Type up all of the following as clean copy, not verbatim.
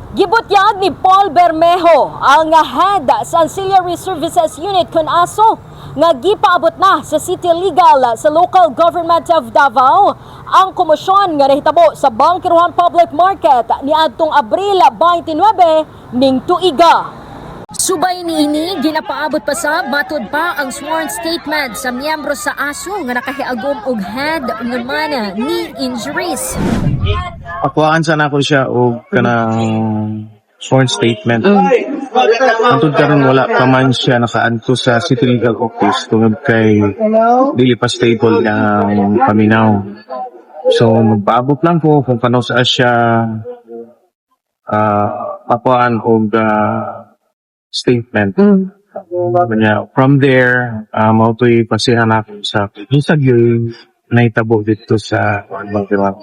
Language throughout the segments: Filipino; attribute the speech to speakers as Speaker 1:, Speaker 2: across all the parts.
Speaker 1: Gibutyag ni Paul Bermejo ang head sa Ancillary Services Unit kun aso nga gipaabot na sa City Legal sa Local Government of Davao ang komosyon nga nahitabo sa Bangkiruhan Public Market ni adtong Abril 29 ning tuiga. Subay niini ginapaabot pa sa matud pa ang sworn statement sa miyembro sa ASO nga nakahiagom og head naman ni injuries.
Speaker 2: Pakuhaan sana ako siya o kanang sworn statement. Antod karon wala pa man siya nakaanto sa City Legal Office tungod kay dili pa stable ang paminaw. So magpaabot lang ko kung paano sa siya pakuhaan og statement. From there, mautoy pasihan ako sa Instagram naitabo dito sa Bangkiruhan.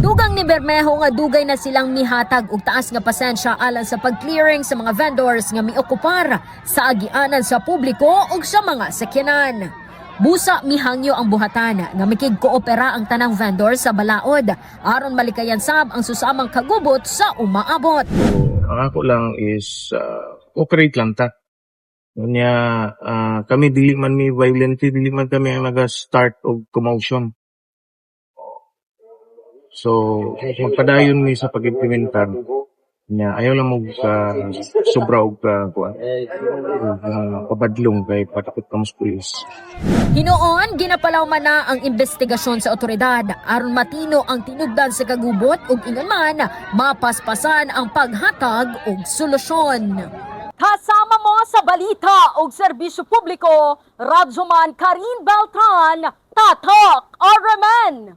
Speaker 1: Dugang ni Bermejo nga dugay na silang mihatag og taas nga pasensya alang sa pag-clearing sa mga vendors nga miokupar sa agianan sa publiko ug sa mga sakyanan. Busa mihangyo ang buhatan nga mikig-koopera ang tanang vendor sa balaod aron malikayan sab ang susamang kagubot sa umaabot.
Speaker 2: Ang ako lang is operate lang ta. Kanya kami dili man mi violent, dili man kami ang naga-start og commotion. So magpadayon mi sa pag-implementar niya. Ayaw lang mo sobra og pabadlong kay patakot kamo sa pulis.
Speaker 1: Hinoon, ginapalaw man na ang investigasyon sa otoridad aron matino ang tinugdan sa kagubot ug ingon man mapaspasan ang paghatag og solusyon. Kasama mo sa balita ug serbisyo publiko, Radyoman Karin Beltran, Tatak RMN.